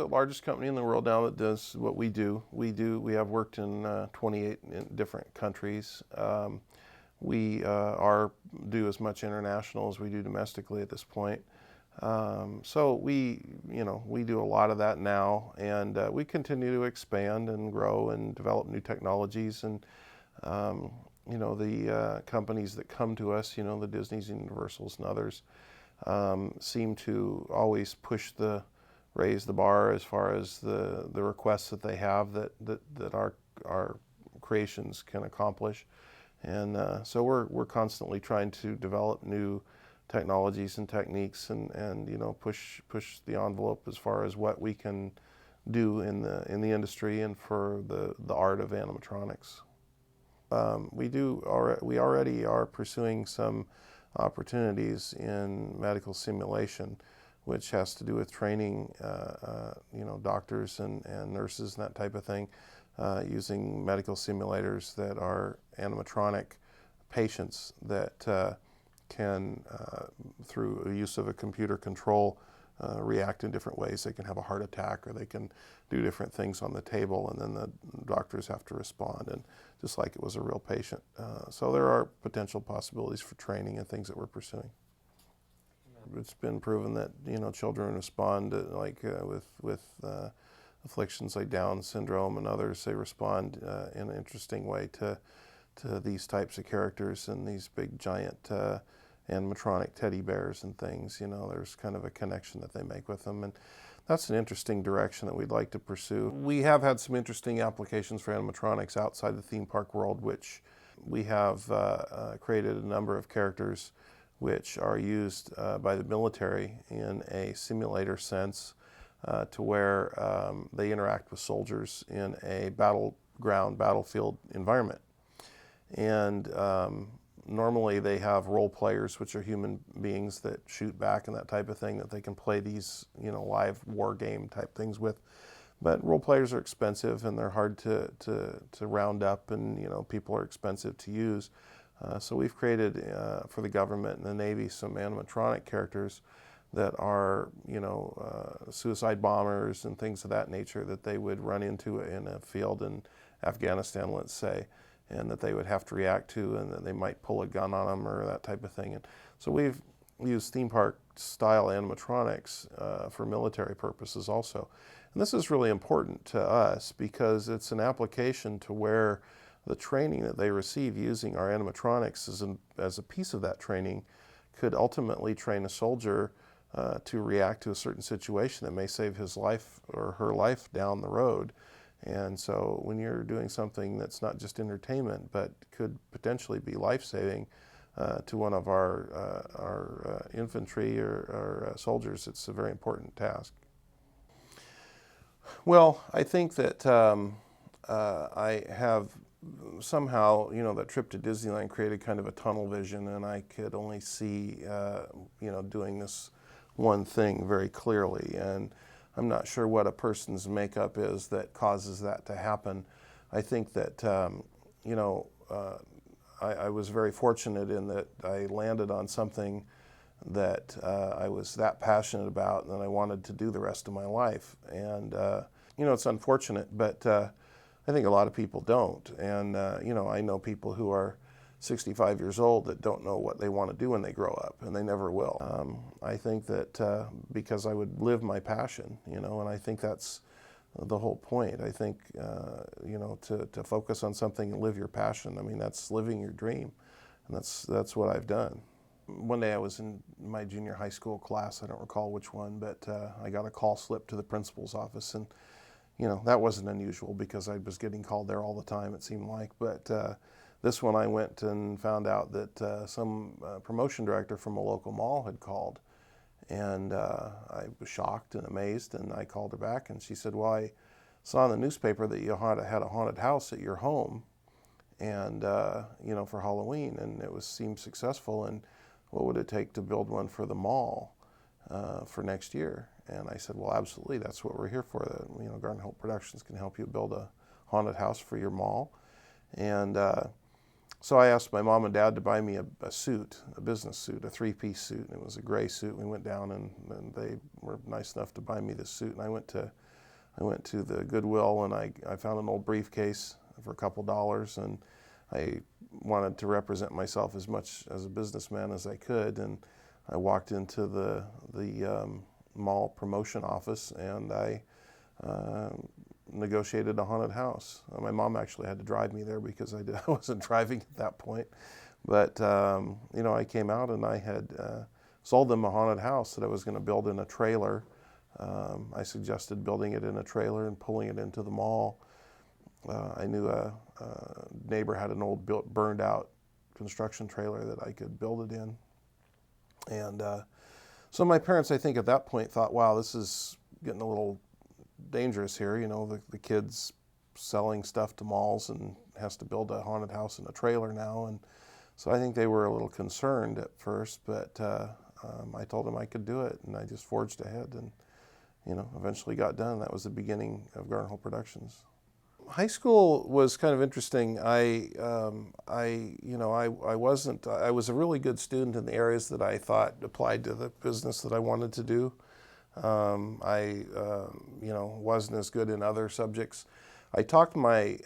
the largest company in the world now that does what we do. We have worked in 28 different countries. We do as much international as we do domestically at this point. So we do a lot of that now, and we continue to expand and grow and develop new technologies. And the companies that come to us, the Disneys and Universals and others, seem to always raise the bar as far as the requests that they have that our creations can accomplish. And so we're constantly trying to develop new technologies and techniques and push the envelope as far as what we can do in the industry and for the art of animatronics. We already are pursuing some opportunities in medical simulation, which has to do with training doctors and nurses and that type of thing, using medical simulators that are animatronic patients that can, through a use of a computer control, react in different ways. They can have a heart attack, or they can do different things on the table, and then the doctors have to respond, and just like it was a real patient. So there are potential possibilities for training and things that we're pursuing. It's been proven that children respond with afflictions like Down syndrome and others. They respond in an interesting way to these types of characters and these big giant animatronic teddy bears and things. There's kind of a connection that they make with them, and that's an interesting direction that we'd like to pursue. We have had some interesting applications for animatronics outside the theme park world, which we have created a number of characters which are used by the military in a simulator sense, to where they interact with soldiers in a battlefield environment. And normally they have role players, which are human beings that shoot back and that type of thing, that they can play these live war game type things with. But role players are expensive, and they're hard to round up, and people are expensive to use. So we've created for the government and the Navy some animatronic characters that are suicide bombers and things of that nature that they would run into in a field in Afghanistan, let's say, and that they would have to react to, and that they might pull a gun on them or that type of thing. And so we've used theme park style animatronics for military purposes also. And this is really important to us because it's an application to where the training that they receive using our animatronics as a piece of that training could ultimately train a soldier to react to a certain situation that may save his life or her life down the road. And so when you're doing something that's not just entertainment, but could potentially be life-saving to one of our infantry or soldiers, it's a very important task. Well, I think that I have somehow, that trip to Disneyland created kind of a tunnel vision, and I could only see, doing this one thing very clearly. And I'm not sure what a person's makeup is that causes that to happen. I think that, I was very fortunate in that I landed on something that I was that passionate about and that I wanted to do the rest of my life. And, it's unfortunate, but I think a lot of people don't. And, I know people who are 65 years old that don't know what they want to do when they grow up, and they never will. I think that because I would live my passion, and I think that's the whole point. I think, to focus on something and live your passion, that's living your dream, and that's what I've done. One day I was in my junior high school class, I don't recall which one, but I got a call slip to the principal's office, and that wasn't unusual because I was getting called there all the time, it seemed like. But this one I went and found out that some promotion director from a local mall had called. And I was shocked and amazed, and I called her back, and she said, well, I saw in the newspaper that you had a haunted house at your home, and for Halloween, and it seemed successful, and what would it take to build one for the mall for next year? And I said, well, absolutely, that's what we're here for. Garner Holt Productions can help you build a haunted house for your mall. And so I asked my mom and dad to buy me a suit, a business suit, a three-piece suit, and it was a gray suit. We went down, and they were nice enough to buy me this suit, and I went to I went to the Goodwill and I found an old briefcase for a couple dollars, and I wanted to represent myself as much as a businessman as I could, and I walked into the mall promotion office and I negotiated a haunted house. My mom actually had to drive me there because I wasn't driving at that point. But you know, I came out and I had sold them a haunted house that I was going to build in a trailer. I suggested building it in a trailer and pulling it into the mall. I knew a neighbor had an old burned out construction trailer that I could build it in. And so my parents, I think at that point thought, wow, this is getting a little dangerous here. You know, the kid's selling stuff to malls and has to build a haunted house in a trailer now. And so I think they were a little concerned at first, but I told them I could do it, and I just forged ahead and, you know, eventually got done. That was the beginning of Garner Holt Productions. High school was kind of interesting. I was a really good student in the areas that I thought applied to the business that I wanted to do. Wasn't as good in other subjects. I talked my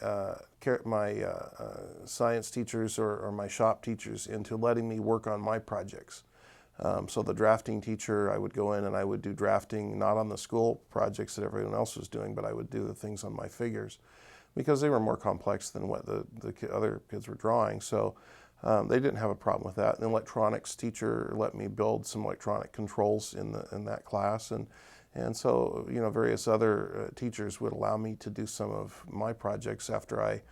science teachers or my shop teachers into letting me work on my projects. So the drafting teacher, I would go in and I would do drafting, not on the school projects that everyone else was doing, but I would do the things on my figures because they were more complex than what the other kids were drawing. So they didn't have a problem with that. An electronics teacher let me build some electronic controls in that class, and so, you know, various other teachers would allow me to do some of my projects after I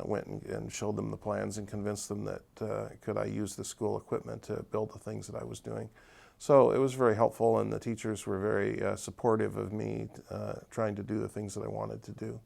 went and showed them the plans and convinced them that could I use the school equipment to build the things that I was doing. So it was very helpful, and the teachers were very supportive of me trying to do the things that I wanted to do.